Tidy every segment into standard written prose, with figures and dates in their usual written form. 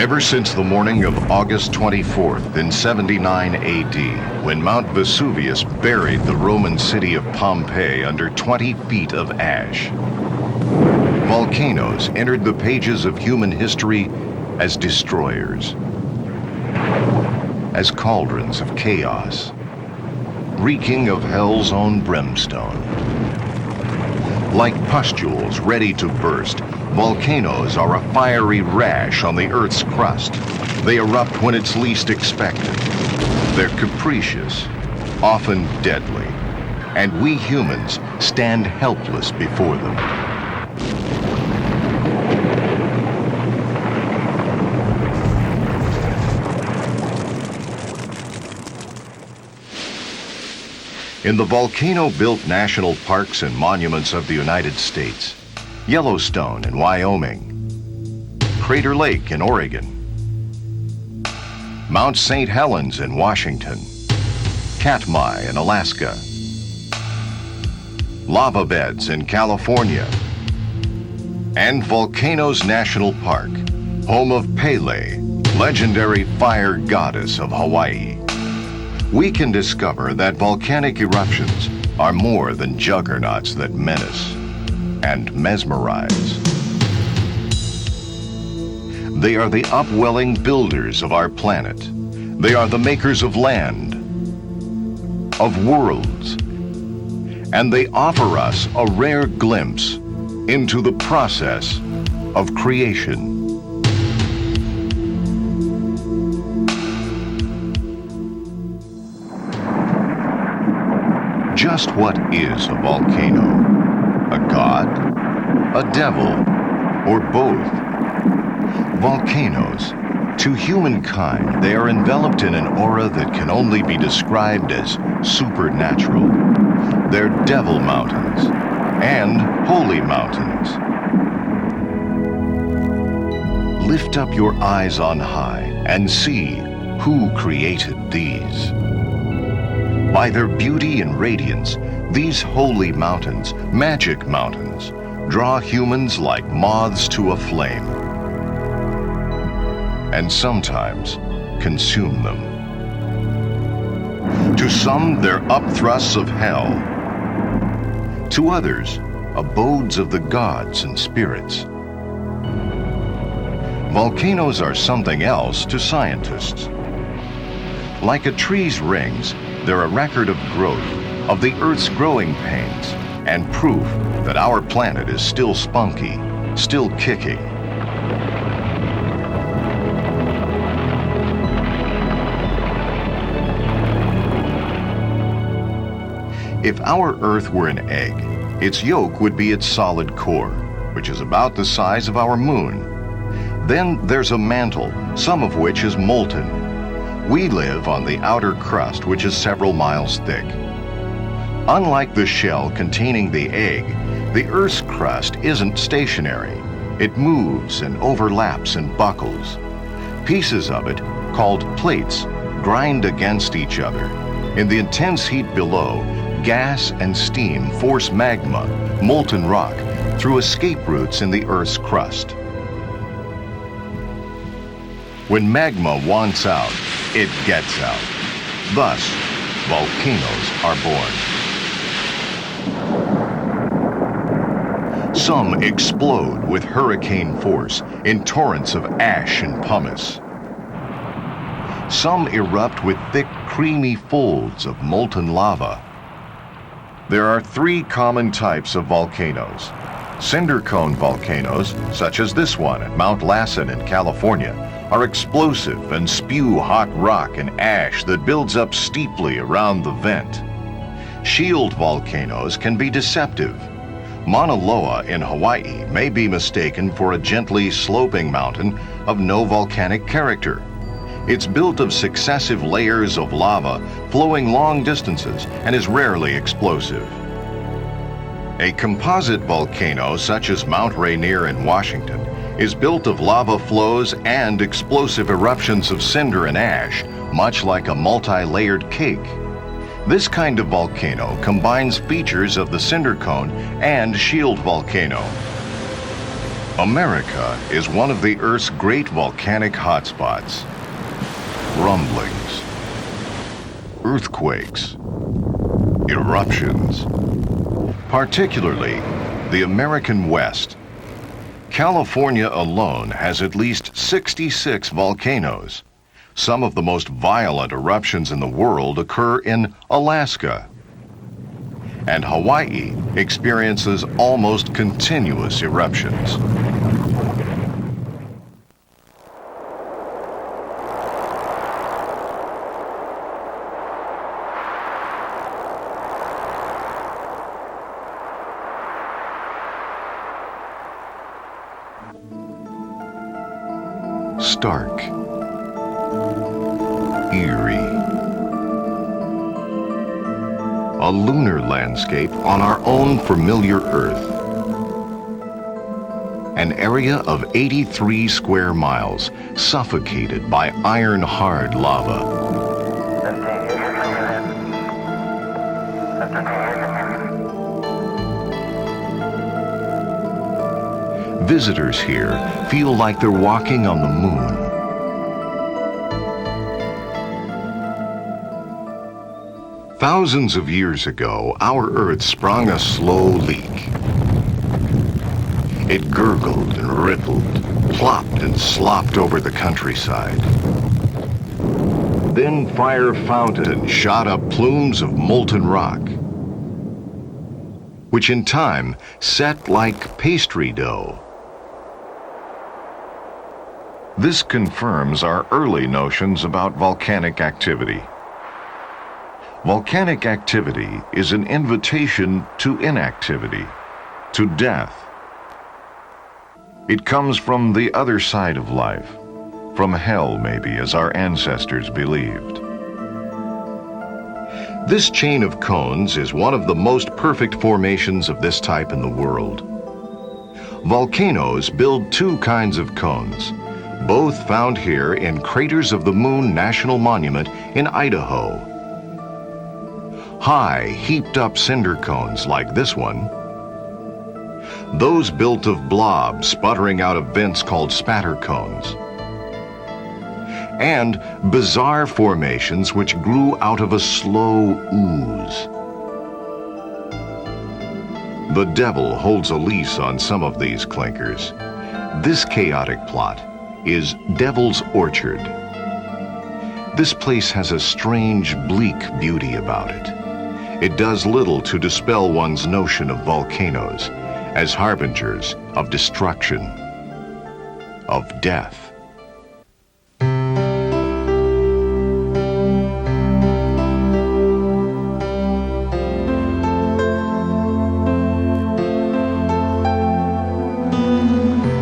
Ever since the morning of August 24th in 79 AD, when Mount Vesuvius buried the Roman city of Pompeii under 20 feet of ash, volcanoes entered the pages of human history as destroyers, as cauldrons of chaos, reeking of hell's own brimstone. Like pustules ready to burst, volcanoes are a fiery rash on the Earth's crust. They erupt when it's least expected. They're capricious, often deadly, and we humans stand helpless before them. In the volcano-built national parks and monuments of the United States, Yellowstone in Wyoming, Crater Lake in Oregon, Mount St. Helens in Washington, Katmai in Alaska, lava beds in California, and Volcanoes National Park, home of Pele, legendary fire goddess of Hawaii. We can discover that volcanic eruptions are more than juggernauts that menace and mesmerize. They are the upwelling builders of our planet. They are the makers of land, of worlds, and they offer us a rare glimpse into the process of creation. Just what is a volcano? A god? A devil? Or both? Volcanoes. To humankind, they are enveloped in an aura that can only be described as supernatural. They're devil mountains and holy mountains. Lift up your eyes on high and see who created these. By their beauty and radiance, these holy mountains, magic mountains, draw humans like moths to a flame, and sometimes consume them. To some, they're upthrusts of hell. To others, abodes of the gods and spirits. Volcanoes are something else to scientists. Like a tree's rings, they're a record of growth, of the Earth's growing pains, and proof that our planet is still spunky, still kicking. If our Earth were an egg, its yolk would be its solid core, which is about the size of our moon. Then there's a mantle, some of which is molten. We live on the outer crust, which is several miles thick. Unlike the shell containing the egg, the Earth's crust isn't stationary. It moves and overlaps and buckles. Pieces of it, called plates, grind against each other. In the intense heat below, gas and steam force magma, molten rock, through escape routes in the Earth's crust. When magma wants out, it gets out. Thus, volcanoes are born. Some explode with hurricane force in torrents of ash and pumice. Some erupt with thick, creamy folds of molten lava. There are three common types of volcanoes. Cinder cone volcanoes, such as this one at Mount Lassen in California, are explosive and spew hot rock and ash that builds up steeply around the vent. Shield volcanoes can be deceptive. Mauna Loa in Hawaii may be mistaken for a gently sloping mountain of no volcanic character. It's built of successive layers of lava flowing long distances and is rarely explosive. A composite volcano, such as Mount Rainier in Washington, is built of lava flows and explosive eruptions of cinder and ash, much like a multi-layered cake. This kind of volcano combines features of the cinder cone and shield volcano. America is one of the Earth's great volcanic hotspots. Rumblings, earthquakes, eruptions, particularly the American West. California alone has at least 66 volcanoes. Some of the most violent eruptions in the world occur in Alaska. And Hawaii experiences almost continuous eruptions. Stark, eerie, a lunar landscape on our own familiar Earth. An area of 83 square miles, suffocated by iron-hard lava. Visitors here feel like they're walking on the moon. Thousands of years ago, our Earth sprung a slow leak. It gurgled and rippled, plopped and slopped over the countryside. Then fire fountains shot up plumes of molten rock, which in time set like pastry dough. This confirms our early notions about volcanic activity. Volcanic activity is an invitation to inactivity, to death. It comes from the other side of life, from hell maybe, as our ancestors believed. This chain of cones is one of the most perfect formations of this type in the world. Volcanoes build two kinds of cones, both found here in Craters of the Moon National Monument in Idaho. High, heaped-up cinder cones like this one. Those built of blobs sputtering out of vents called spatter cones. And bizarre formations which grew out of a slow ooze. The devil holds a lease on some of these clinkers. This chaotic plot is Devil's Orchard. This place has a strange, bleak beauty about it. It does little to dispel one's notion of volcanoes as harbingers of destruction, of death.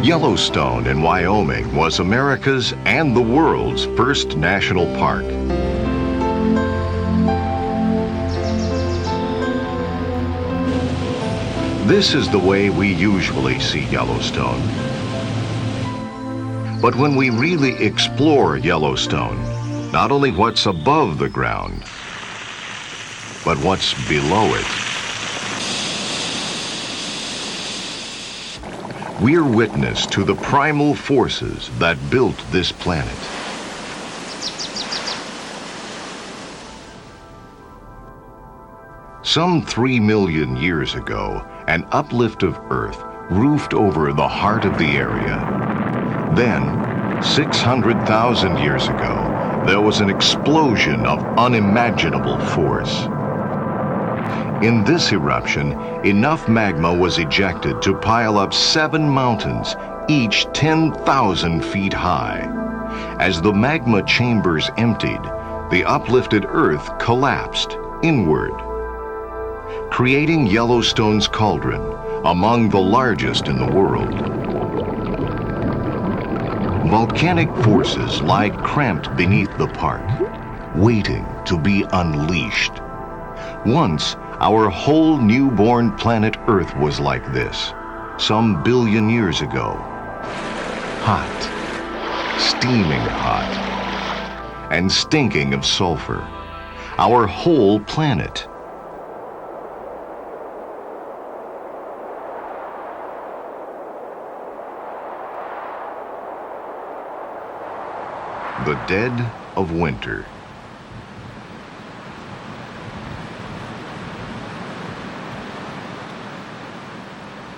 Yellowstone in Wyoming was America's and the world's first national park. This is the way we usually see Yellowstone. But when we really explore Yellowstone, not only what's above the ground, but what's below it, we're witness to the primal forces that built this planet. Some 3 million years ago, an uplift of Earth roofed over the heart of the area. Then, 600,000 years ago, there was an explosion of unimaginable force. In this eruption, enough magma was ejected to pile up 7 mountains, each 10,000 feet high. As the magma chambers emptied, the uplifted Earth collapsed inward, creating Yellowstone's cauldron, among the largest in the world. Volcanic forces lie cramped beneath the park, waiting to be unleashed. Once, our whole newborn planet Earth was like this, some billion years ago. Hot, steaming hot, and stinking of sulfur. Our whole planet. The dead of winter.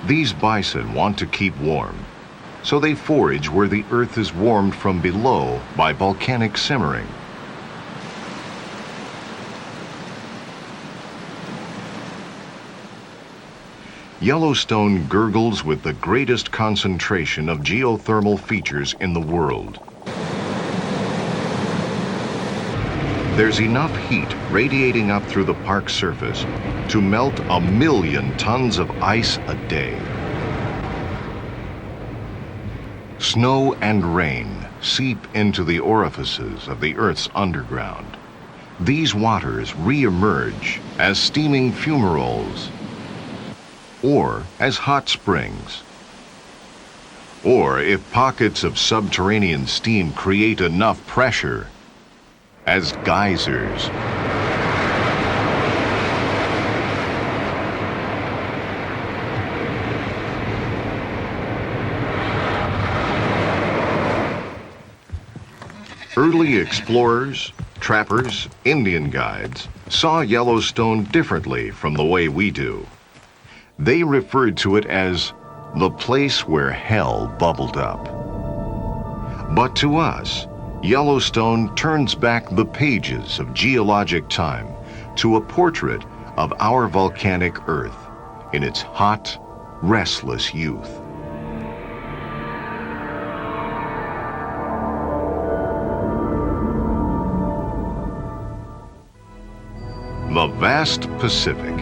These bison want to keep warm, so they forage where the earth is warmed from below by volcanic simmering. Yellowstone gurgles with the greatest concentration of geothermal features in the world. There's enough heat radiating up through the park's surface to melt 1 million tons of ice a day. Snow and rain seep into the orifices of the Earth's underground. These waters re-emerge as steaming fumaroles, or as hot springs, or if pockets of subterranean steam create enough pressure, as geysers. Early explorers, trappers, Indian guides saw Yellowstone differently from the way we do. They referred to it as the place where hell bubbled up. But to us, Yellowstone turns back the pages of geologic time to a portrait of our volcanic Earth in its hot, restless youth. The vast Pacific.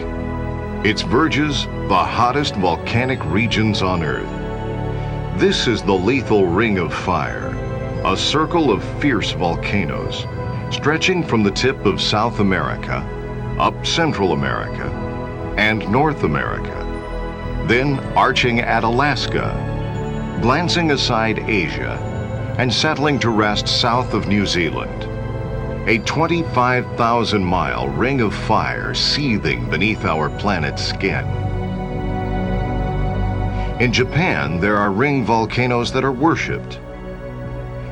Its verges, the hottest volcanic regions on Earth. This is the lethal ring of fire, a circle of fierce volcanoes, stretching from the tip of South America, up Central America, and North America, then arching at Alaska, glancing aside Asia, and settling to rest south of New Zealand. A 25,000-mile ring of fire seething beneath our planet's skin. In Japan, there are ring volcanoes that are worshipped.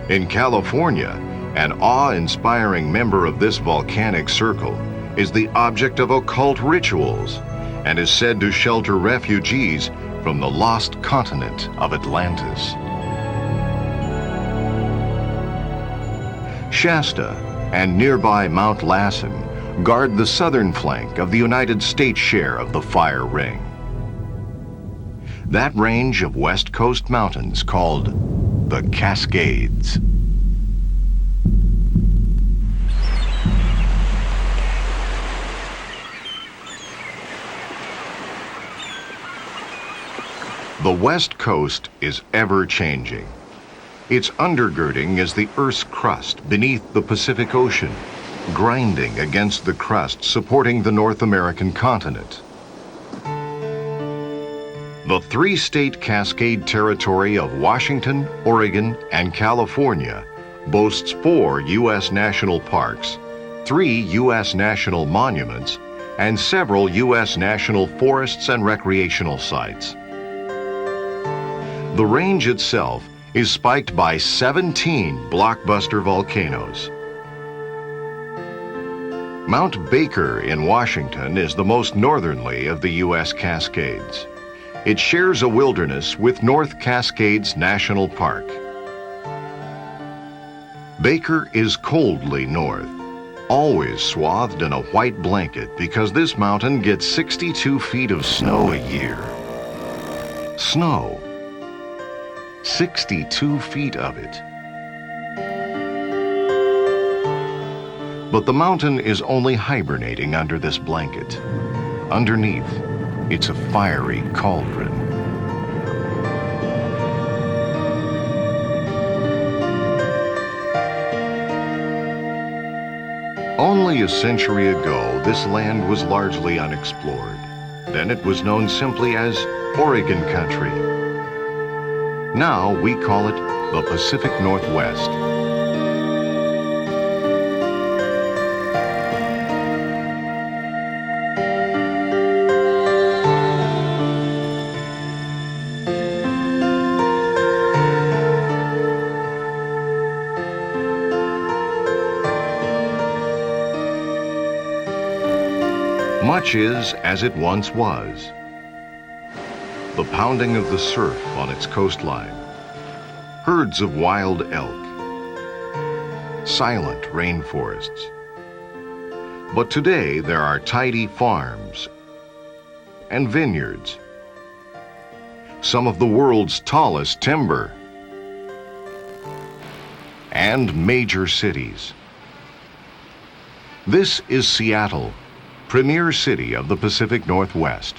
In California, an awe-inspiring member of this volcanic circle is the object of occult rituals and is said to shelter refugees from the lost continent of Atlantis. Shasta and nearby Mount Lassen guard the southern flank of the United States share of the fire ring. That range of West Coast mountains called the Cascades. The West Coast is ever-changing. Its undergirding is the Earth's crust beneath the Pacific Ocean, grinding against the crust supporting the North American continent. The three-state Cascade territory of Washington, Oregon, and California boasts 4 U.S. national parks, 3 U.S. national monuments, and several U.S. national forests and recreational sites. The range itself is spiked by 17 blockbuster volcanoes. Mount Baker in Washington is the most northerly of the U.S. Cascades. It shares a wilderness with North Cascades National Park. Baker is coldly north, always swathed in a white blanket because this mountain gets 62 feet of snow a year. Snow. 62 feet of it. But the mountain is only hibernating under this blanket. Underneath, it's a fiery cauldron. Only a century ago, this land was largely unexplored. Then it was known simply as Oregon country. Now we call it the Pacific Northwest. Much is as it once was. The pounding of the surf on its coastline, herds of wild elk, silent rainforests. But today there are tidy farms and vineyards, some of the world's tallest timber, and major cities. This is Seattle, premier city of the Pacific Northwest.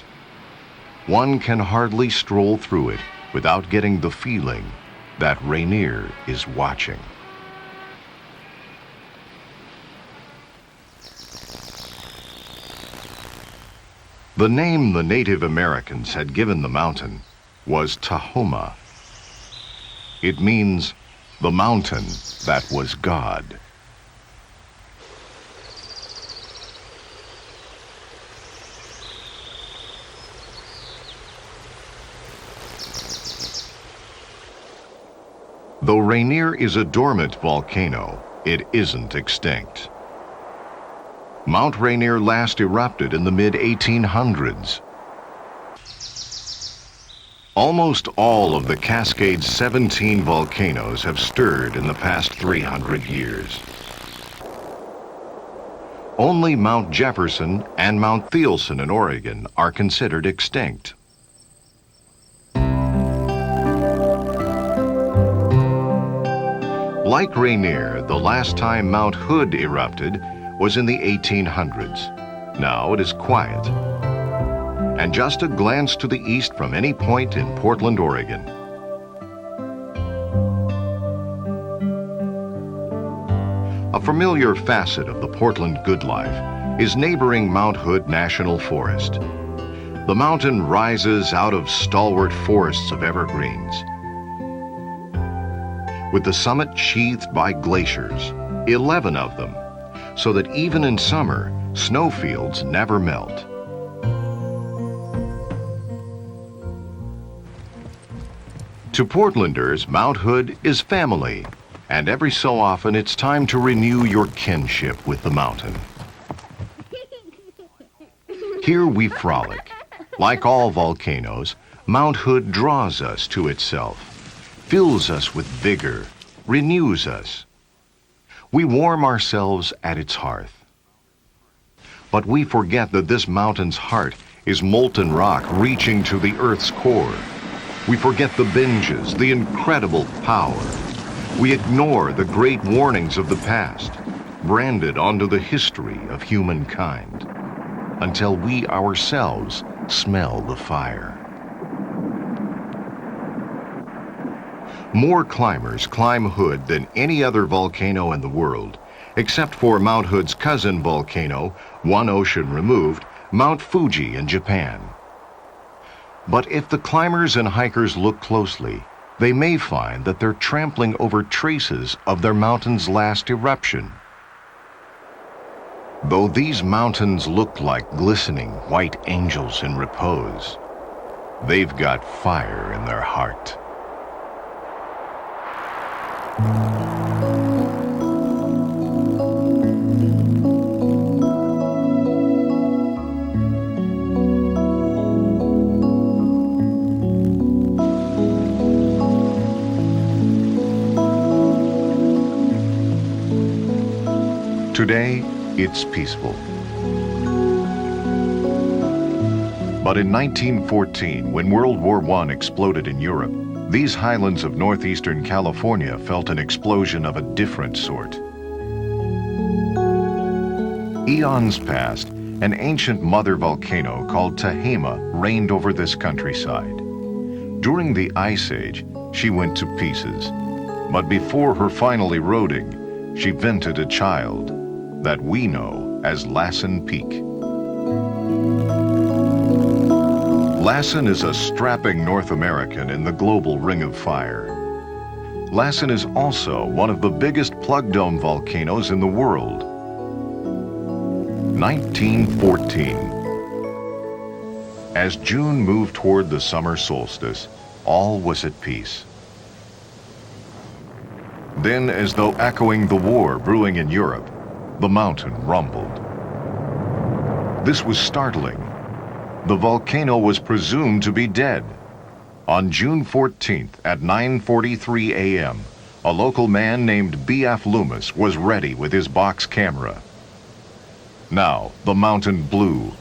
One can hardly stroll through it without getting the feeling that Rainier is watching. The name the Native Americans had given the mountain was Tahoma. It means the mountain that was God. Though Rainier is a dormant volcano, it isn't extinct. Mount Rainier last erupted in the mid-1800s. Almost all of the Cascade's 17 volcanoes have stirred in the past 300 years. Only Mount Jefferson and Mount Thielsen in Oregon are considered extinct. Like Rainier, the last time Mount Hood erupted was in the 1800s. Now it is quiet. And just a glance to the east from any point in Portland, Oregon. A familiar facet of the Portland good life is neighboring Mount Hood National Forest. The mountain rises out of stalwart forests of evergreens, with the summit sheathed by glaciers, 11 of them, so that even in summer, snowfields never melt. To Portlanders, Mount Hood is family, and every so often it's time to renew your kinship with the mountain. Here we frolic. Like all volcanoes, Mount Hood draws us to itself, fills us with vigor, renews us. We warm ourselves at its hearth. But we forget that this mountain's heart is molten rock reaching to the Earth's core. We forget the binges, the incredible power. We ignore the great warnings of the past, branded onto the history of humankind, until we ourselves smell the fire. More climbers climb Hood than any other volcano in the world, except for Mount Hood's cousin volcano, one ocean removed, Mount Fuji in Japan. But if the climbers and hikers look closely, they may find that they're trampling over traces of their mountain's last eruption. Though these mountains look like glistening white angels in repose, they've got fire in their heart. Today, it's peaceful. But in 1914, when World War I exploded in Europe, these highlands of northeastern California felt an explosion of a different sort. Eons past, an ancient mother volcano called Tahoma reigned over this countryside. During the Ice Age, she went to pieces. But before her final eroding, she vented a child that we know as Lassen Peak. Lassen is a strapping North American in the global Ring of Fire. Lassen is also one of the biggest plug dome volcanoes in the world. 1914. As June moved toward the summer solstice, all was at peace. Then, as though echoing the war brewing in Europe, the mountain rumbled. This was startling. The volcano was presumed to be dead. On June 14th at 9:43 a.m., a local man named B.F. Loomis was ready with his box camera. Now, the mountain blew.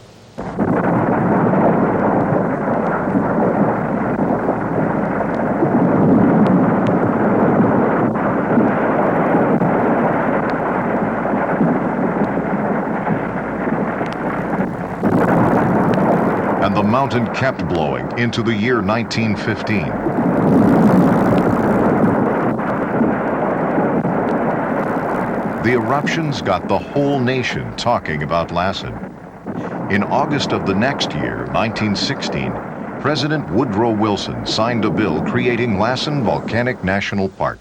And the mountain kept blowing into the year 1915. The eruptions got the whole nation talking about Lassen. In August of the next year, 1916, President Woodrow Wilson signed a bill creating Lassen Volcanic National Park.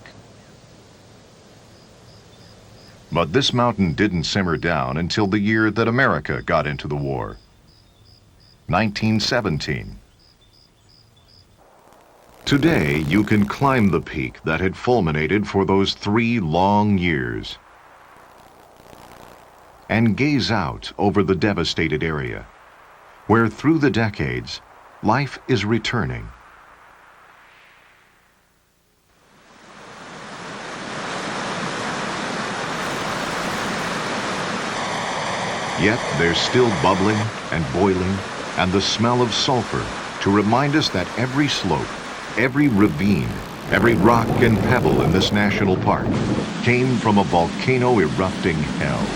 But this mountain didn't simmer down until the year that America got into the war. 1917. Today, you can climb the peak that had fulminated for those 3 long years and gaze out over the devastated area, where through the decades, life is returning. Yet there's still bubbling and boiling and the smell of sulfur to remind us that every slope, every ravine, every rock and pebble in this national park came from a volcano erupting hell.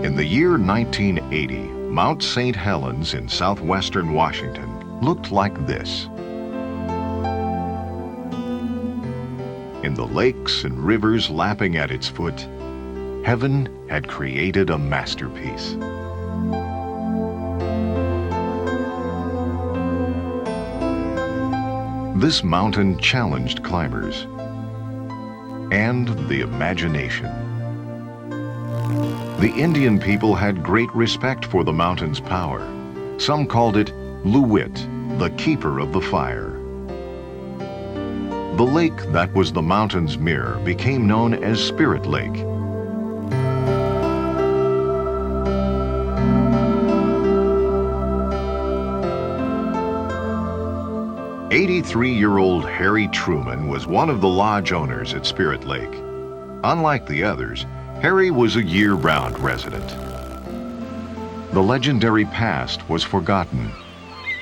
In the year 1980, Mount St. Helens in southwestern Washington looked like this. In the lakes and rivers lapping at its foot, heaven had created a masterpiece. This mountain challenged climbers and the imagination. The Indian people had great respect for the mountain's power. Some called it Luwit, the keeper of the fire. The lake that was the mountain's mirror became known as Spirit Lake. "83-year-old Harry Truman was one of the lodge owners at Spirit Lake. Unlike the others, Harry was a year-round resident. The legendary past was forgotten,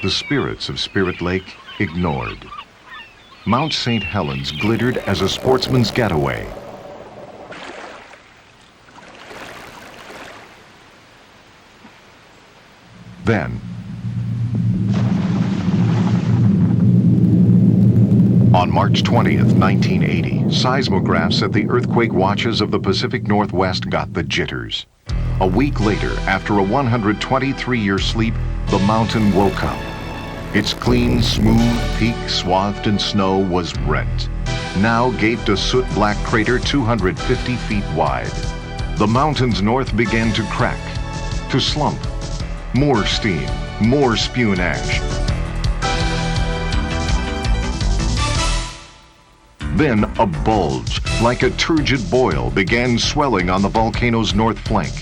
the spirits of Spirit Lake ignored. Mount St. Helens glittered as a sportsman's getaway. Then, on March 20th, 1980, seismographs at the earthquake watches of the Pacific Northwest got the jitters. A week later, after a 123-year sleep, the mountain woke up. Its clean, smooth peak swathed in snow was rent. Now gaped a soot-black crater 250 feet wide. The mountain's north began to crack, to slump. More steam, more spewing ash. Then a bulge, like a turgid boil, began swelling on the volcano's north flank.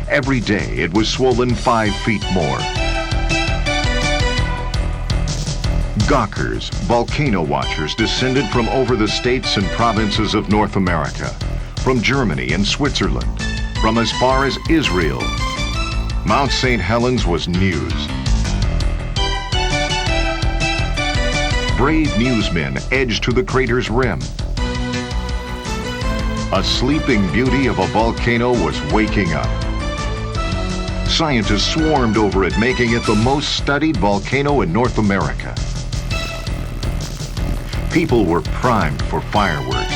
Every day it was swollen 5 feet more. Gawkers, volcano watchers, descended from over the states and provinces of North America, from Germany and Switzerland, from as far as Israel. Mount St. Helens was news. Brave newsmen edged to the crater's rim. A sleeping beauty of a volcano was waking up. Scientists swarmed over it, making it the most studied volcano in North America. People were primed for fireworks.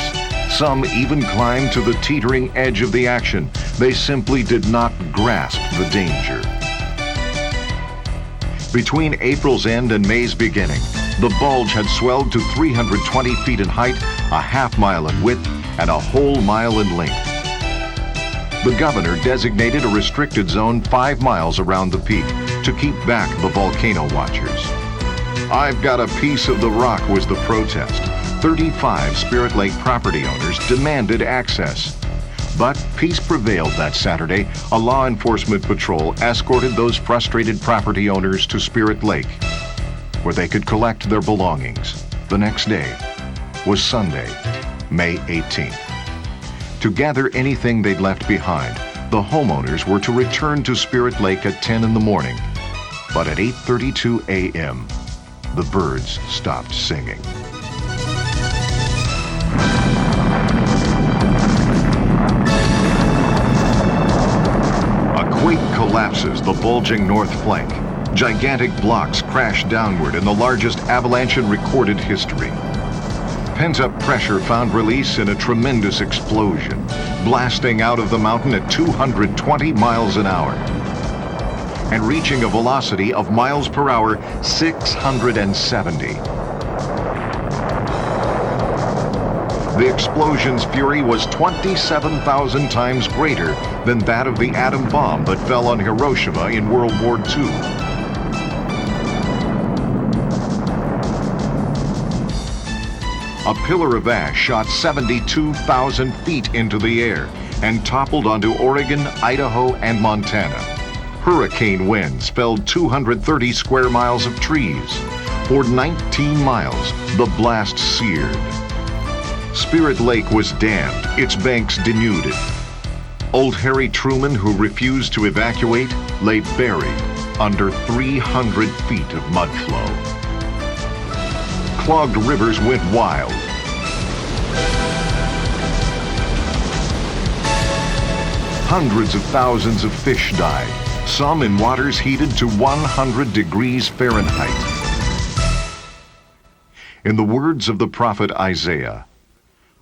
Some even climbed to the teetering edge of the action. They simply did not grasp the danger. Between April's end and May's beginning, the bulge had swelled to 320 feet in height, a half-mile in width, and a whole mile in length. The governor designated a restricted zone 5 miles around the peak to keep back the volcano watchers. "I've got a piece of the rock," was the protest. 35 Spirit Lake property owners demanded access. But peace prevailed that Saturday. A law enforcement patrol escorted those frustrated property owners to Spirit Lake, where they could collect their belongings. The next day was Sunday, May 18th. To gather anything they'd left behind, the homeowners were to return to Spirit Lake at 10 in the morning. But at 8:32 a.m., the birds stopped singing. A quake collapses the bulging north flank. Gigantic blocks crash downward in the largest avalanche in recorded history. Pent-up pressure found release in a tremendous explosion, blasting out of the mountain at 220 miles an hour and reaching a velocity of miles per hour 670. The explosion's fury was 27,000 times greater than that of the atom bomb that fell on Hiroshima in World War II. A pillar of ash shot 72,000 feet into the air and toppled onto Oregon, Idaho, and Montana. Hurricane winds felled 230 square miles of trees. For 19 miles, the blast seared. Spirit Lake was dammed, its banks denuded. Old Harry Truman, who refused to evacuate, lay buried under 300 feet of mud flow. Clogged rivers went wild. Hundreds of thousands of fish died, some in waters heated to 100 degrees Fahrenheit. In the words of the prophet Isaiah,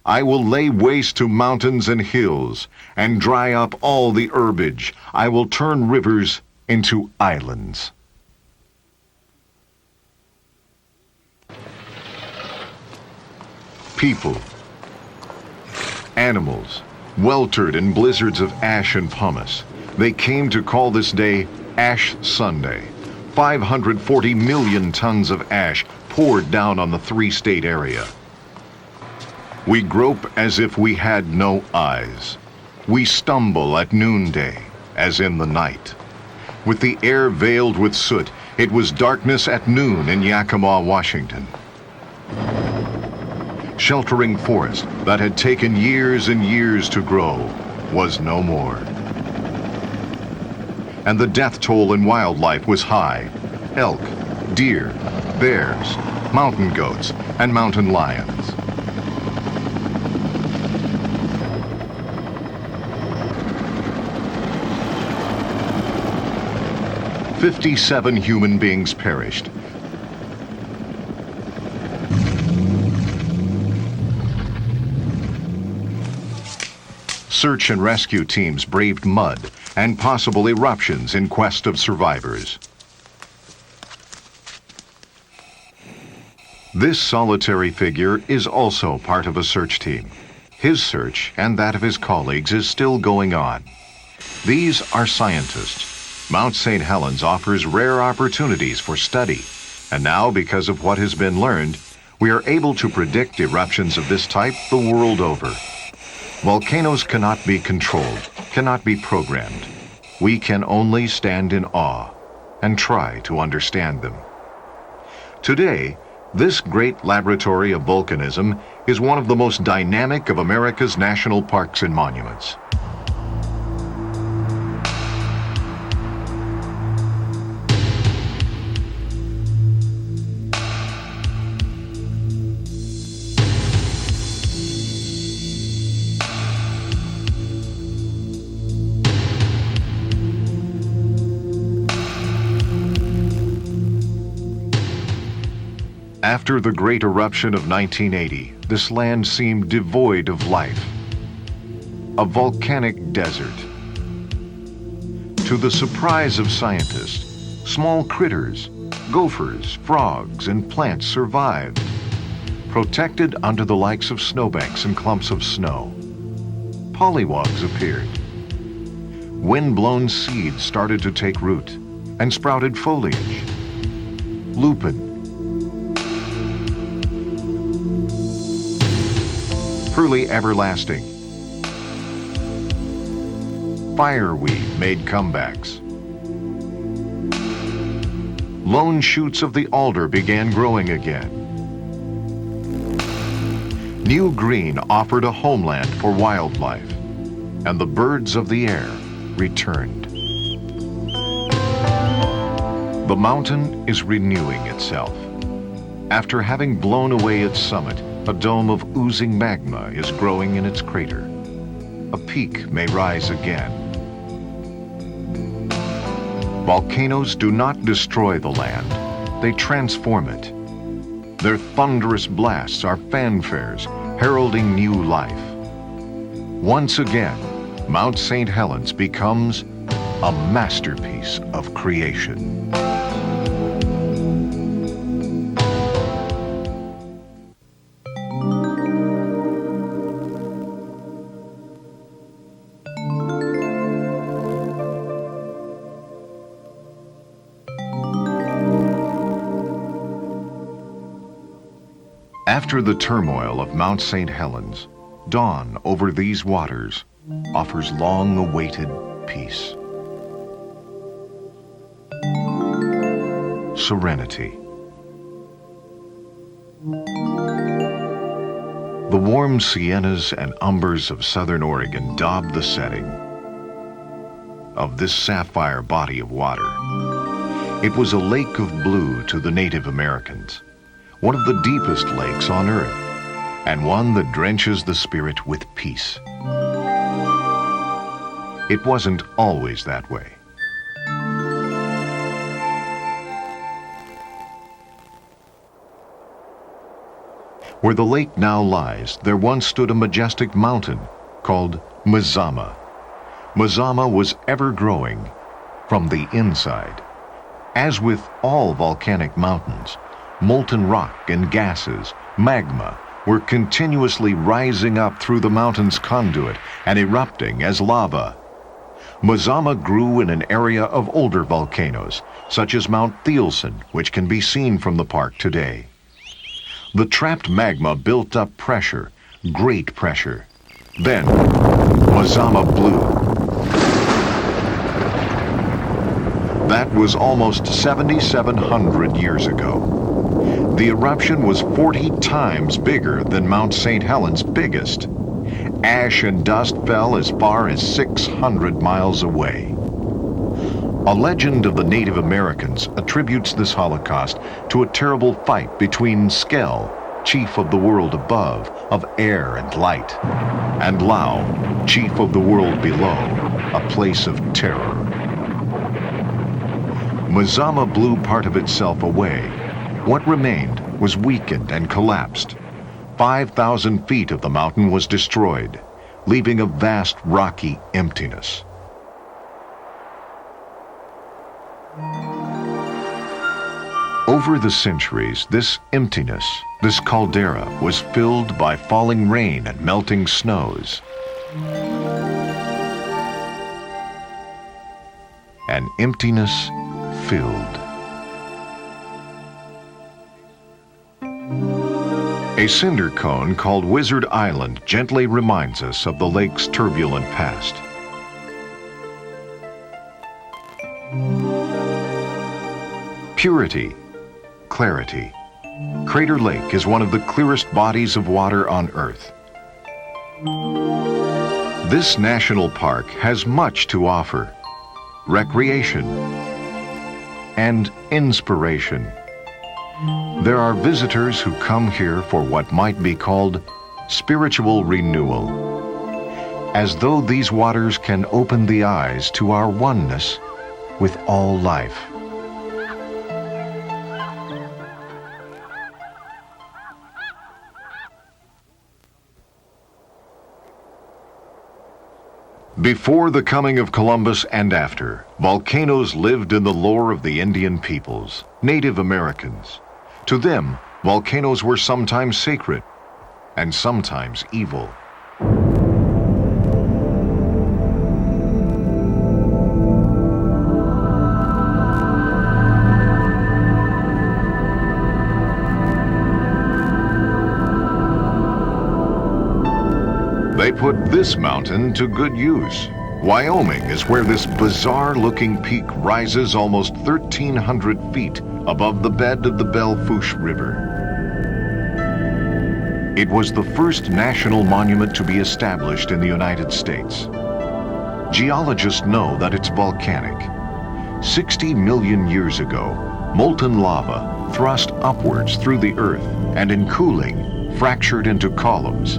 "I will lay waste to mountains and hills, and dry up all the herbage. I will turn rivers into islands." People, animals, weltered in blizzards of ash and pumice. They came to call this day Ash Sunday. 540 million tons of ash poured down on the three-state area. We grope as if we had no eyes. We stumble at noonday, as in the night. With the air veiled with soot, it was darkness at noon in Yakima, Washington. Sheltering forest that had taken years and years to grow was no more. And the death toll in wildlife was high. Elk, deer, bears, mountain goats, and mountain lions. "57 human beings perished. Search and rescue teams braved mud and possible eruptions in quest of survivors. This solitary figure is also part of a search team. His search and that of his colleagues is still going on. These are scientists. Mount St. Helens offers rare opportunities for study, and now, because of what has been learned, we are able to predict eruptions of this type the world over. Volcanoes cannot be controlled, cannot be programmed. We can only stand in awe and try to understand them. Today, this great laboratory of volcanism is one of the most dynamic of America's national parks and monuments. After the great eruption of 1980, this land seemed devoid of life. A volcanic desert. To the surprise of scientists, small critters, gophers, frogs, and plants survived, protected under the likes of snowbanks and clumps of snow. Pollywogs appeared. Wind-blown seeds started to take root and sprouted foliage. Lupin, truly everlasting. Fireweed made comebacks. Lone shoots of the alder began growing again. New green offered a homeland for wildlife, and the birds of the air returned. The mountain is renewing itself. After having blown away its summit, a dome of oozing magma is growing in its crater. A peak may rise again. Volcanoes do not destroy the land, they transform it. Their thunderous blasts are fanfares, heralding new life. Once again, Mount St. Helens becomes a masterpiece of creation. After the turmoil of Mount St. Helens, dawn over these waters offers long-awaited peace. Serenity. The warm siennas and umbers of southern Oregon daub the setting of this sapphire body of water. It was a lake of blue to the Native Americans, one of the deepest lakes on Earth, and one that drenches the spirit with peace. It wasn't always that way. Where the lake now lies, there once stood a majestic mountain called Mazama. Mazama was ever-growing from the inside. As with all volcanic mountains, molten rock and gases, magma, were continuously rising up through the mountain's conduit and erupting as lava. Mazama grew in an area of older volcanoes, such as Mount Thielsen, which can be seen from the park today. The trapped magma built up pressure, great pressure. Then, Mazama blew. That was almost 7,700 years ago. The eruption was 40 times bigger than Mount St. Helens' biggest. Ash and dust fell as far as 600 miles away. A legend of the Native Americans attributes this Holocaust to a terrible fight between Skell, chief of the world above, of air and light, and Lau, chief of the world below, a place of terror. Mazama blew part of itself away. What remained was weakened and collapsed. 5,000 feet of the mountain was destroyed, leaving a vast rocky emptiness. Over the centuries, this emptiness, this caldera, was filled by falling rain and melting snows. An emptiness filled. A cinder cone called Wizard Island gently reminds us of the lake's turbulent past. Purity, clarity. Crater Lake is one of the clearest bodies of water on Earth. This national park has much to offer: recreation and inspiration. There are visitors who come here for what might be called spiritual renewal, as though these waters can open the eyes to our oneness with all life. Before the coming of Columbus and after, volcanoes lived in the lore of the Indian peoples, Native Americans. To them, volcanoes were sometimes sacred and sometimes evil. they put this mountain to good use. Wyoming is where this bizarre-looking peak rises almost 1,300 feet above the bed of the Belle Fourche River. It was the first national monument to be established in the United States. Geologists know that it's volcanic. 60 million years ago, molten lava thrust upwards through the earth and in cooling, fractured into columns.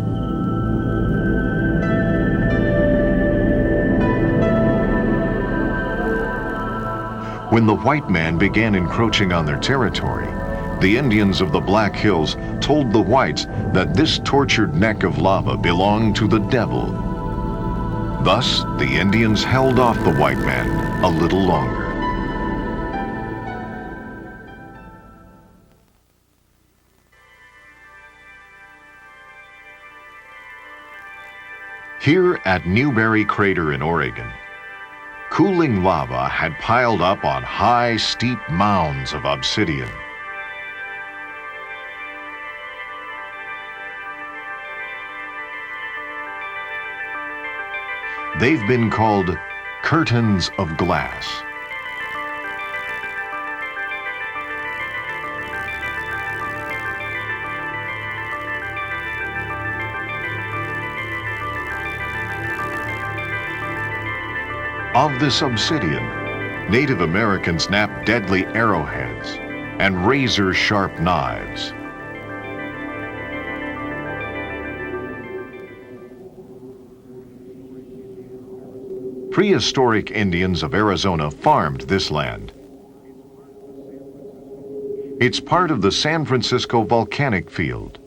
When the white man began encroaching on their territory, the Indians of the Black Hills told the whites that this tortured neck of lava belonged to the devil. Thus, the Indians held off the white man a little longer. Here at Newberry Crater in Oregon, cooling lava had piled up on high, steep mounds of obsidian. They've been called curtains of glass. Of this obsidian, Native Americans knapped deadly arrowheads and razor-sharp knives. Prehistoric Indians of Arizona farmed this land. It's part of the San Francisco volcanic field.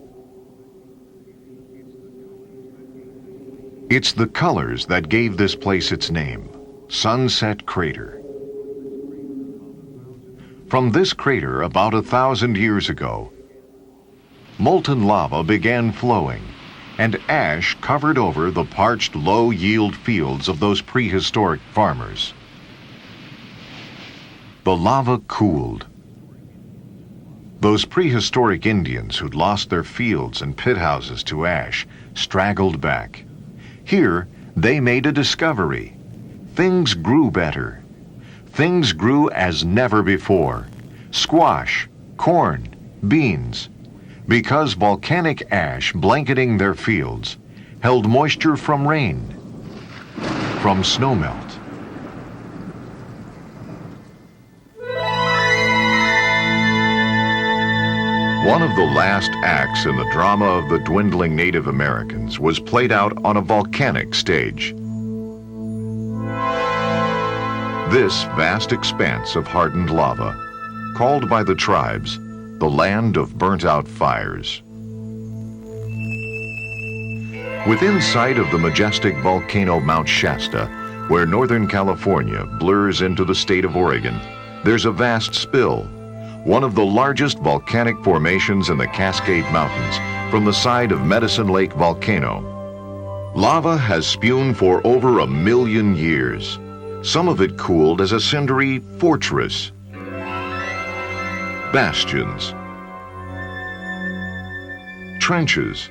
It's the colors that gave this place its name, Sunset Crater. From this crater about 1,000 years ago, molten lava began flowing, and ash covered over the parched, low-yield fields of those prehistoric farmers. The lava cooled. Those prehistoric Indians who'd lost their fields and pit houses to ash straggled back. Here, they made a discovery. Things grew better. Things grew as never before. Squash, corn, beans. Because volcanic ash blanketing their fields held moisture from rain, from snowmelt. One of the last acts in the drama of the dwindling Native Americans was played out on a volcanic stage. This vast expanse of hardened lava, called by the tribes the land of burnt-out fires. Within sight of the majestic volcano Mount Shasta, where Northern California blurs into the state of Oregon, there's a vast spill, one of the largest volcanic formations in the Cascade Mountains from the side of Medicine Lake volcano. Lava has spewed for over 1 million years. Some of it cooled as a cindery fortress. Bastions, trenches.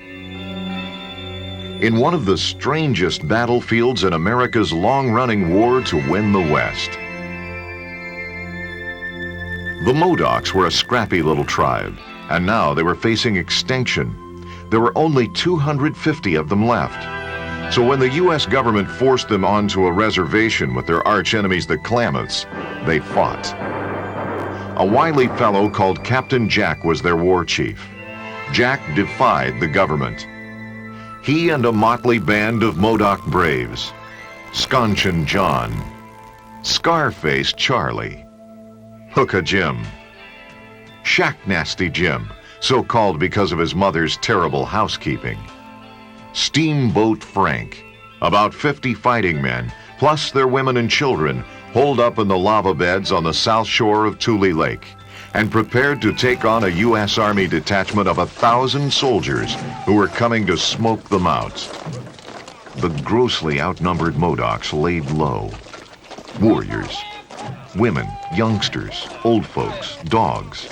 In one of the strangest battlefields in America's long-running war to win the West. The Modocs were a scrappy little tribe, and now they were facing extinction. There were only 250 of them left. So when the U.S. government forced them onto a reservation with their arch-enemies, the Klamaths, they fought. A wily fellow called Captain Jack was their war chief. Jack defied the government. He and a motley band of Modoc braves, Sconchin John, Scarface Charlie, Hooka Jim, Shack Nasty Jim, so called because of his mother's terrible housekeeping, Steamboat Frank, about 50 fighting men, plus their women and children, holed up in the lava beds on the south shore of Tule Lake, and prepared to take on a U.S. Army detachment of 1,000 soldiers who were coming to smoke them out. The grossly outnumbered Modocs laid low. Warriors, women, youngsters, old folks, dogs.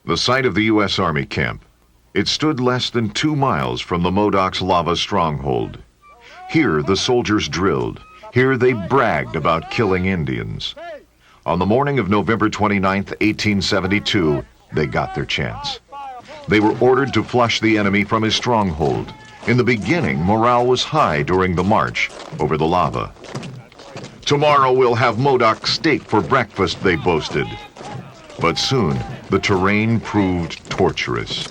The site of the U.S. Army camp It stood less than 2 miles from the Modoc's lava stronghold. Here the soldiers drilled. Here they bragged about killing Indians. On the morning of November 29, 1872, they got their chance. They were ordered to flush the enemy from his stronghold. In the beginning, morale was high during the march over the lava. "Tomorrow we'll have Modoc steak for breakfast," they boasted. But soon, the terrain proved torturous.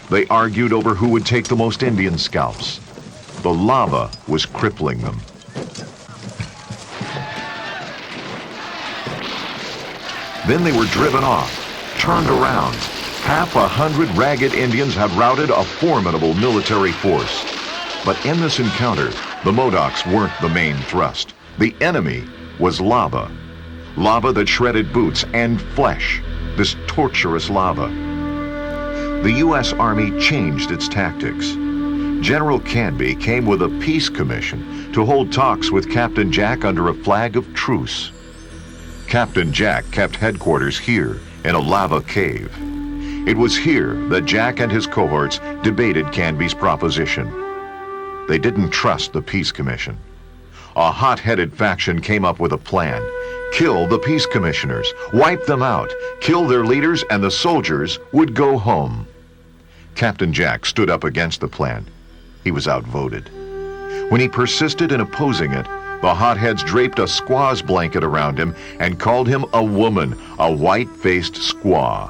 They argued over who would take the most Indian scalps. The lava was crippling them. Then they were driven off, turned around. 100 ragged Indians had routed a formidable military force. But in this encounter, the Modocs weren't the main thrust. The enemy was lava. Lava that shredded boots and flesh. This torturous lava. The U.S. Army changed its tactics. General Canby came with a peace commission to hold talks with Captain Jack under a flag of truce. Captain Jack kept headquarters here in a lava cave. It was here that Jack and his cohorts debated Canby's proposition. They didn't trust the peace commission. A hot-headed faction came up with a plan. Kill the peace commissioners, wipe them out, kill their leaders, and the soldiers would go home. Captain Jack stood up against the plan. He was outvoted. When he persisted in opposing it, the hotheads draped a squaw's blanket around him and called him a woman, a white-faced squaw.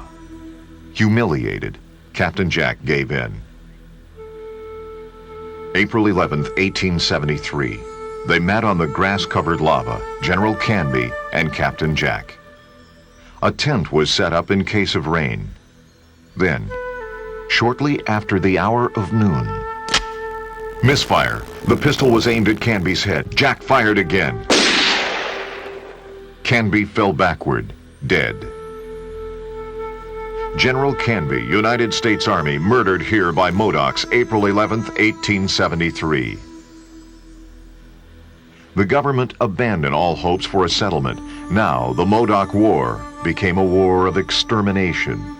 Humiliated, Captain Jack gave in. April 11, 1873. They met on the grass-covered lava, General Canby and Captain Jack. A tent was set up in case of rain. Then, shortly after the hour of noon, misfire. The pistol was aimed at Canby's head. Jack fired again. Canby fell backward, dead. General Canby, United States Army, murdered here by Modocs, April 11, 1873. The government abandoned all hopes for a settlement. Now, the Modoc War became a war of extermination.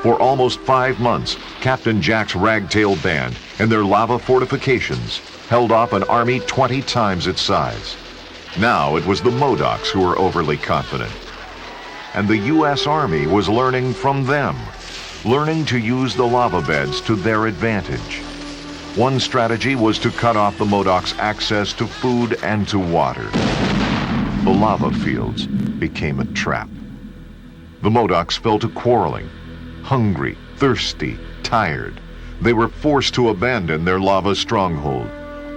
For almost 5 months, Captain Jack's ragtail band and their lava fortifications held off an army 20 times its size. Now it was the Modocs who were overly confident. And the U.S. Army was learning from them, learning to use the lava beds to their advantage. One strategy was to cut off the Modocs' access to food and to water. The lava fields became a trap. The Modocs fell to quarreling. Hungry, thirsty, tired, they were forced to abandon their lava stronghold,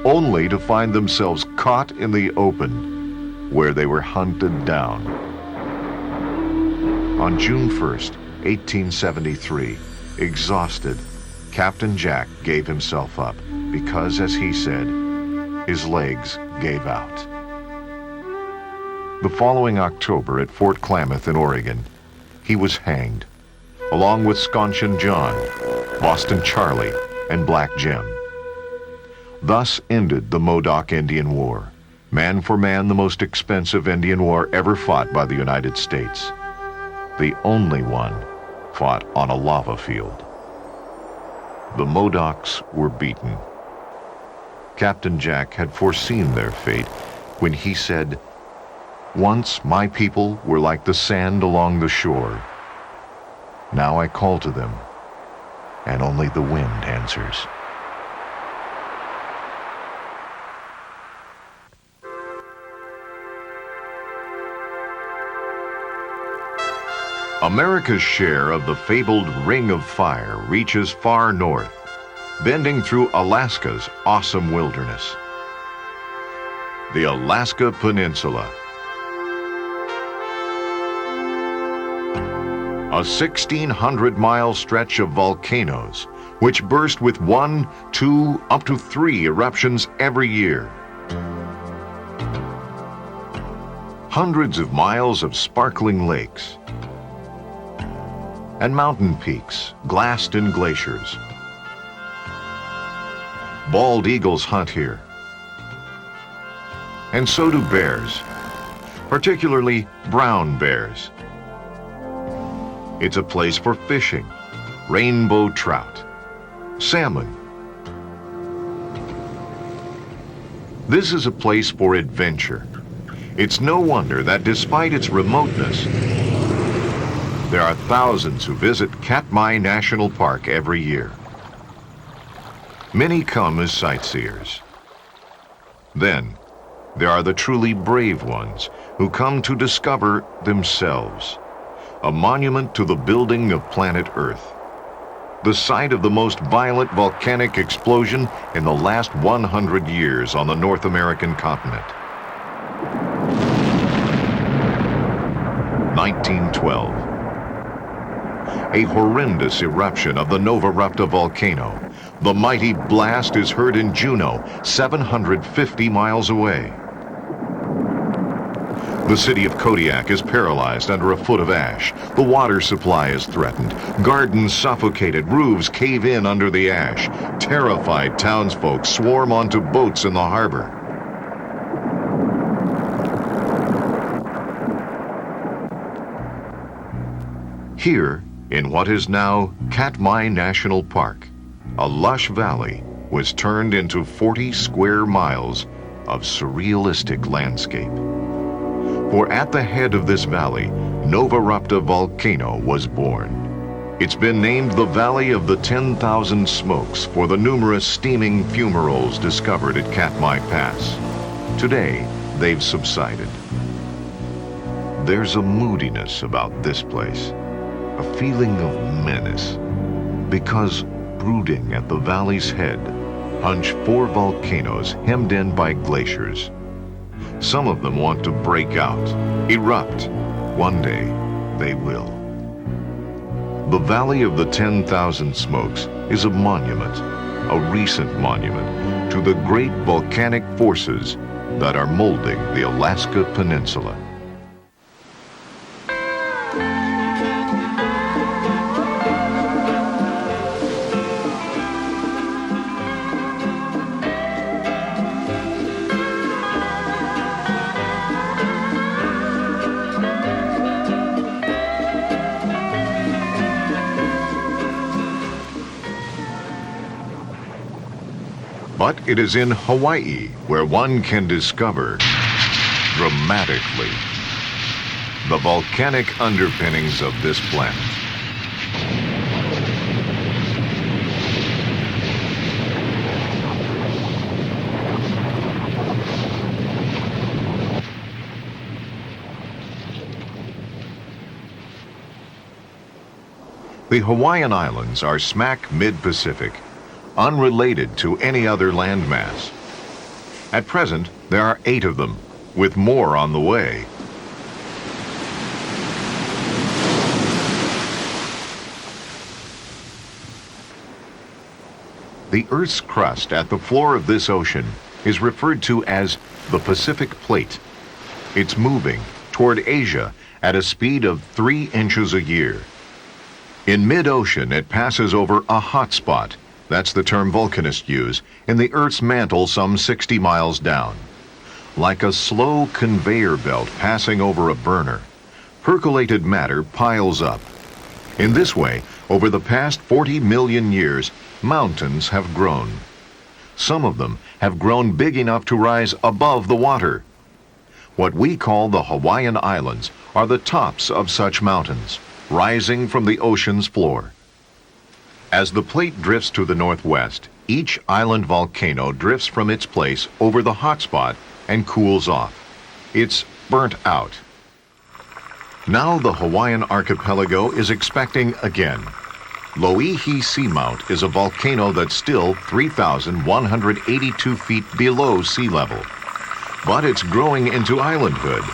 only to find themselves caught in the open, where they were hunted down. On June 1st, 1873, exhausted, Captain Jack gave himself up because, as he said, his legs gave out. The following October at Fort Klamath in Oregon, he was hanged, along with Scontian John, Boston Charlie, and Black Jim. Thus ended the Modoc Indian War, man for man the most expensive Indian war ever fought by the United States. The only one fought on a lava field. The Modocs were beaten. Captain Jack had foreseen their fate when he said, "Once my people were like the sand along the shore. Now I call to them, and only the wind answers." America's share of the fabled Ring of Fire reaches far north, bending through Alaska's awesome wilderness. The Alaska Peninsula. A 1,600-mile stretch of volcanoes, which burst with 1, 2, up to 3 eruptions every year. Hundreds of miles of sparkling lakes, and mountain peaks glassed in glaciers. Bald eagles hunt here, and so do bears, particularly brown bears. It's a place for fishing, rainbow trout, salmon. This is a place for adventure. It's no wonder that despite its remoteness, there are thousands who visit Katmai National Park every year. Many come as sightseers. Then, there are the truly brave ones who come to discover themselves. A monument to the building of planet Earth. The site of the most violent volcanic explosion in the last 100 years on the North American continent. 1912. A horrendous eruption of the Novarupta volcano. The mighty blast is heard in Juneau, 750 miles away. The city of Kodiak is paralyzed under a foot of ash. The water supply is threatened. Gardens suffocated, roofs cave in under the ash. Terrified townsfolk swarm onto boats in the harbor. Here, in what is now Katmai National Park, a lush valley was turned into 40 square miles of surrealistic landscape. For at the head of this valley, Novarupta volcano was born. It's been named the Valley of the 10,000 Smokes for the numerous steaming fumaroles discovered at Katmai Pass. Today, they've subsided. There's a moodiness about this place, a feeling of menace, because brooding at the valley's head hunch 4 volcanoes hemmed in by glaciers. Some of them want to break out, erupt. One day, they will. The Valley of the 10,000 Smokes is a monument, a recent monument, to the great volcanic forces that are molding the Alaska Peninsula. But it is in Hawaii where one can discover, dramatically, the volcanic underpinnings of this planet. The Hawaiian Islands are smack mid-Pacific, unrelated to any other landmass. At present, there are 8 of them, with more on the way. The Earth's crust at the floor of this ocean is referred to as the Pacific Plate. It's moving toward Asia at a speed of 3 inches a year. In mid-ocean, it passes over a hot spot. That's the term volcanists use, in the Earth's mantle some 60 miles down. Like a slow conveyor belt passing over a burner, percolated matter piles up. In this way, over the past 40 million years, mountains have grown. Some of them have grown big enough to rise above the water. What we call the Hawaiian Islands are the tops of such mountains, rising from the ocean's floor. As the plate drifts to the northwest, each island volcano drifts from its place over the hotspot and cools off. It's burnt out. Now the Hawaiian archipelago is expecting again. Loihi Seamount is a volcano that's still 3,182 feet below sea level. But it's growing into islandhood.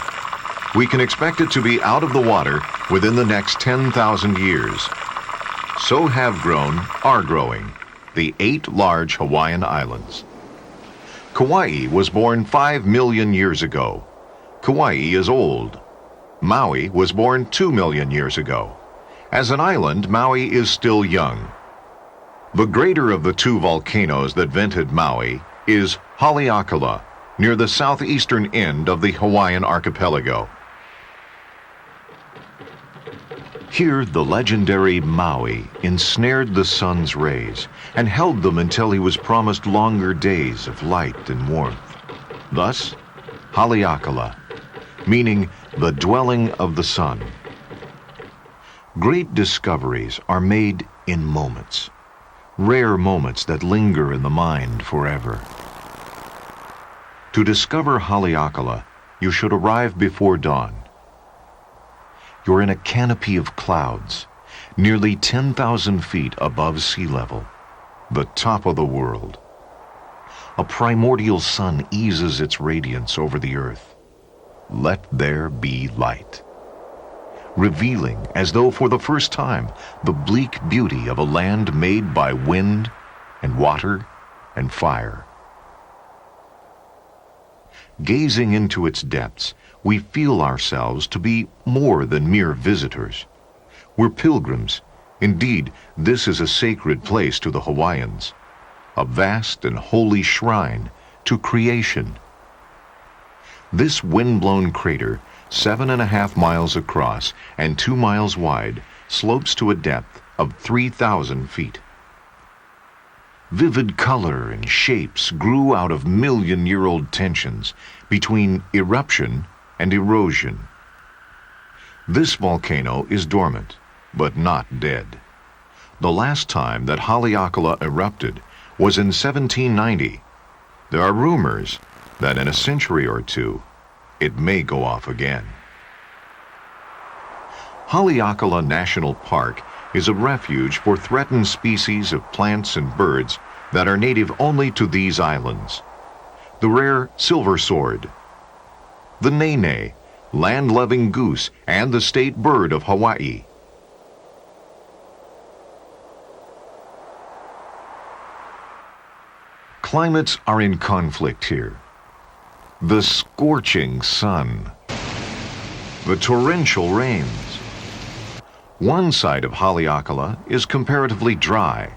We can expect it to be out of the water within the next 10,000 years. So are growing, the 8 large Hawaiian islands. Kauai was born 5 million years ago. Kauai is old. Maui was born 2 million years ago. As an island, Maui is still young. The greater of the 2 volcanoes that vented Maui is Haleakala, near the southeastern end of the Hawaiian archipelago. Here, the legendary Maui ensnared the sun's rays and held them until he was promised longer days of light and warmth. Thus, Haleakala, meaning the dwelling of the sun. Great discoveries are made in moments, rare moments that linger in the mind forever. To discover Haleakala, you should arrive before dawn. You're in a canopy of clouds, nearly 10,000 feet above sea level, the top of the world. A primordial sun eases its radiance over the earth. Let there be light, revealing, as though for the first time, the bleak beauty of a land made by wind and water and fire. Gazing into its depths, we feel ourselves to be more than mere visitors. We're pilgrims. Indeed, this is a sacred place to the Hawaiians, a vast and holy shrine to creation. This wind-blown crater, 7.5 miles across and 2 miles wide, slopes to a depth of 3,000 feet. Vivid color and shapes grew out of million-year-old tensions between eruption and erosion. This volcano is dormant, but not dead. The last time that Haleakala erupted was in 1790. There are rumors that in a century or two, it may go off again. Haleakala National Park is a refuge for threatened species of plants and birds that are native only to these islands. The rare silver sword, the nene, land-loving goose, and the state bird of Hawaii. Climates are in conflict here. The scorching sun, the torrential rains. One side of Haleakala is comparatively dry.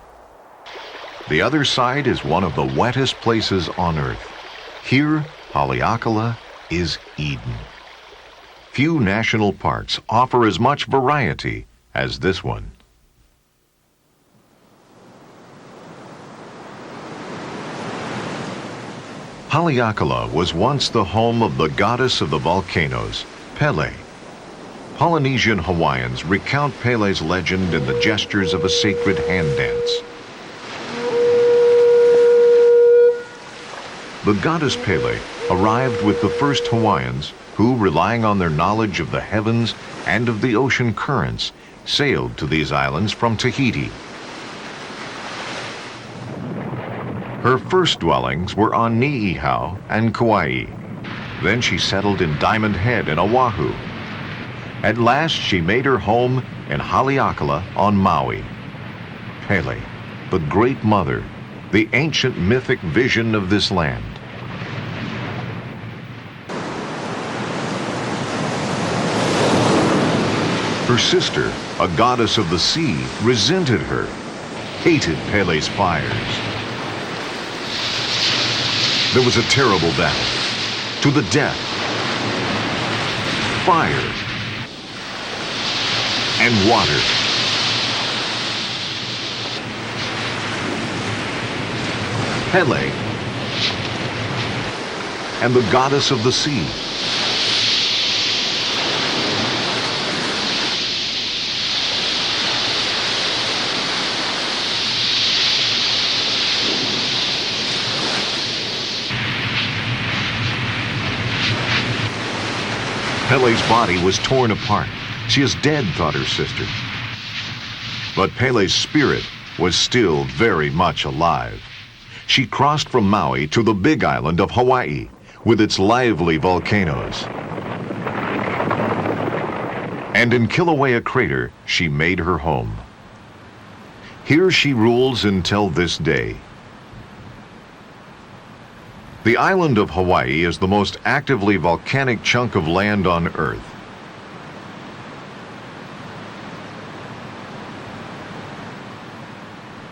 The other side is one of the wettest places on Earth. Here, Haleakala is Eden. Few national parks offer as much variety as this one. Haleakala was once the home of the goddess of the volcanoes, Pele. Polynesian Hawaiians recount Pele's legend in the gestures of a sacred hand dance. The goddess Pele arrived with the first Hawaiians who, relying on their knowledge of the heavens and of the ocean currents, sailed to these islands from Tahiti. Her first dwellings were on Niihau and Kauai. Then she settled in Diamond Head in Oahu. At last she made her home in Haleakala on Maui. Pele, the Great Mother, the ancient mythic vision of this land. Her sister, a goddess of the sea, resented her, hated Pele's fires. There was a terrible battle, to the death. Fire and water. Pele and the goddess of the sea. Pele's body was torn apart. She is dead, thought her sister. But Pele's spirit was still very much alive. She crossed from Maui to the big island of Hawaii with its lively volcanoes. And in Kilauea Crater, she made her home. Here she rules until this day. The island of Hawaii is the most actively volcanic chunk of land on Earth.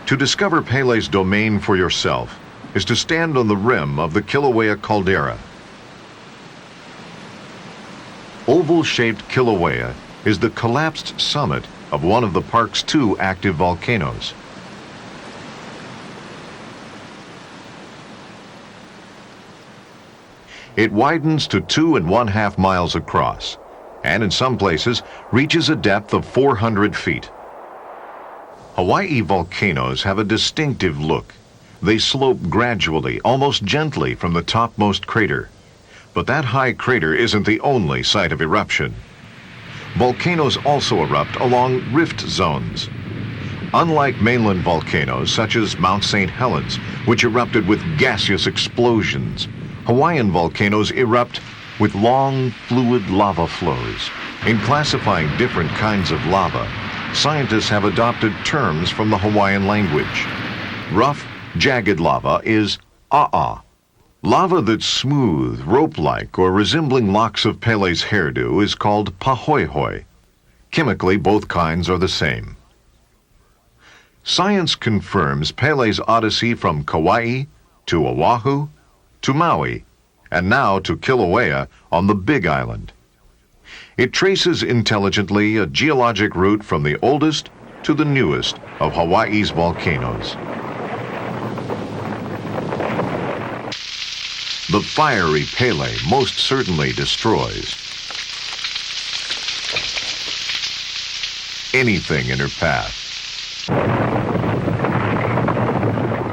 To discover Pele's domain for yourself is to stand on the rim of the Kilauea caldera. Oval-shaped Kilauea is the collapsed summit of one of the park's 2 active volcanoes. It widens to 2.5 miles across, and in some places reaches a depth of 400 feet. Hawaii volcanoes have a distinctive look. They slope gradually, almost gently, from the topmost crater. But that high crater isn't the only site of eruption. Volcanoes also erupt along rift zones. Unlike mainland volcanoes such as Mount St. Helens, which erupted with gaseous explosions, Hawaiian volcanoes erupt with long, fluid lava flows. In classifying different kinds of lava, scientists have adopted terms from the Hawaiian language. Rough, jagged lava is a'a. Lava that's smooth, rope-like, or resembling locks of Pele's hairdo is called pahoehoe. Chemically, both kinds are the same. Science confirms Pele's odyssey from Kauai to Oahu to Maui, and now to Kilauea on the Big Island. It traces intelligently a geologic route from the oldest to the newest of Hawaii's volcanoes. The fiery Pele most certainly destroys anything in her path.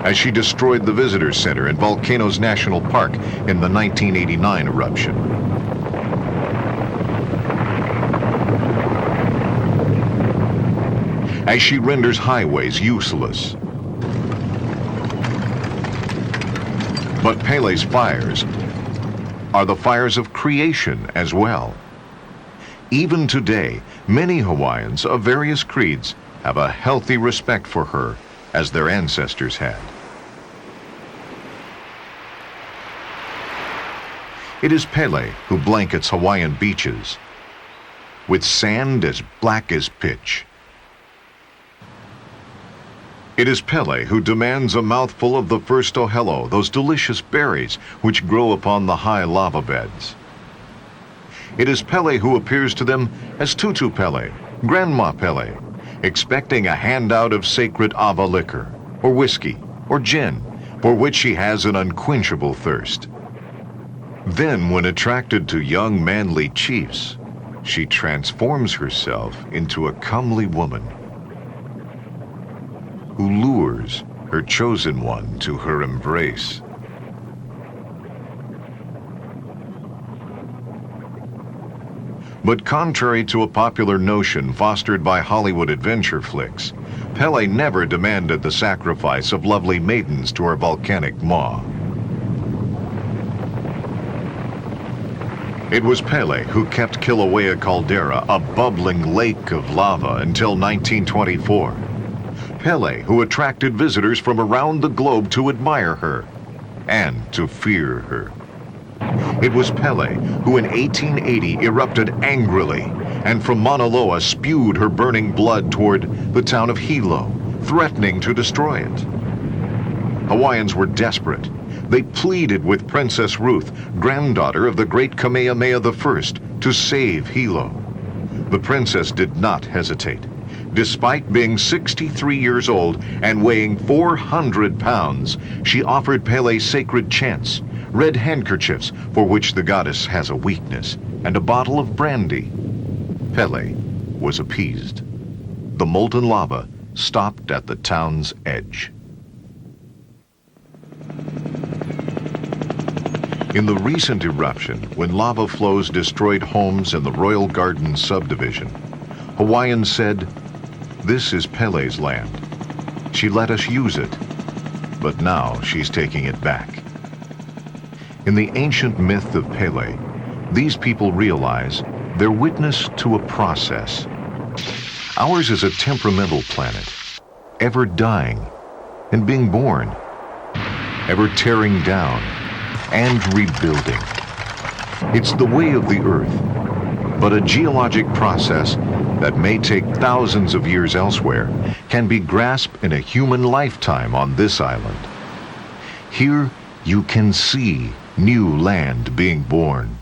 As she destroyed the visitor center in Volcanoes National Park in the 1989 eruption. As she renders highways useless. But Pele's fires are the fires of creation as well. Even today, many Hawaiians of various creeds have a healthy respect for her as their ancestors had. It is Pele who blankets Hawaiian beaches with sand as black as pitch. It is Pele who demands a mouthful of the first ohelo, those delicious berries which grow upon the high lava beds. It is Pele who appears to them as Tutu Pele, Grandma Pele, expecting a handout of sacred ava liquor, or whiskey, or gin, for which she has an unquenchable thirst. Then, when attracted to young manly chiefs, she transforms herself into a comely woman who lures her chosen one to her embrace. But contrary to a popular notion fostered by Hollywood adventure flicks, Pele never demanded the sacrifice of lovely maidens to her volcanic maw. It was Pele who kept Kilauea Caldera a bubbling lake of lava until 1924. Pele who attracted visitors from around the globe to admire her and to fear her. It was Pele who in 1880 erupted angrily and from Mauna Loa spewed her burning blood toward the town of Hilo, threatening to destroy it. Hawaiians were desperate. They pleaded with Princess Ruth, granddaughter of the great Kamehameha I, to save Hilo. The princess did not hesitate. Despite being 63 years old and weighing 400 pounds, she offered Pele sacred chants, red handkerchiefs for which the goddess has a weakness, and a bottle of brandy. Pele was appeased. The molten lava stopped at the town's edge. In the recent eruption, when lava flows destroyed homes in the Royal Garden subdivision, Hawaiians said, "This is Pele's land. She let us use it, but now she's taking it back." In the ancient myth of Pele, these people realize they're witness to a process. Ours is a temperamental planet, ever dying and being born, ever tearing down and rebuilding. It's the way of the Earth, but a geologic process that may take thousands of years elsewhere can be grasped in a human lifetime on this island. Here you can see new land being born.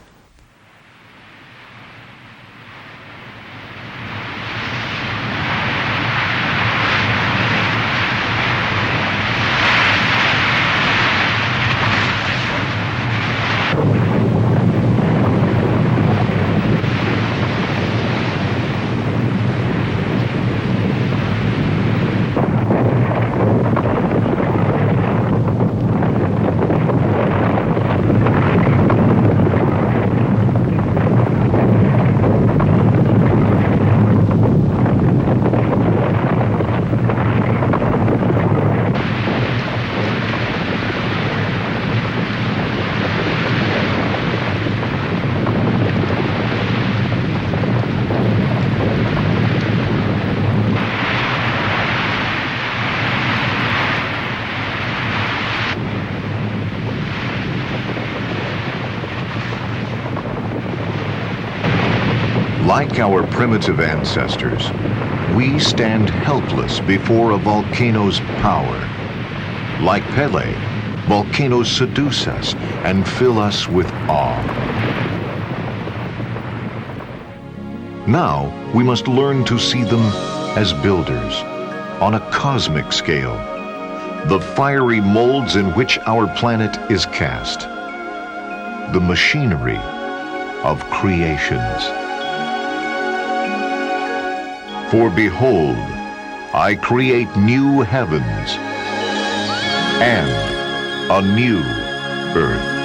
Like our primitive ancestors, we stand helpless before a volcano's power. Like Pele, volcanoes seduce us and fill us with awe. Now, we must learn to see them as builders, on a cosmic scale, the fiery molds in which our planet is cast, the machinery of creations. For behold, I create new heavens and a new earth.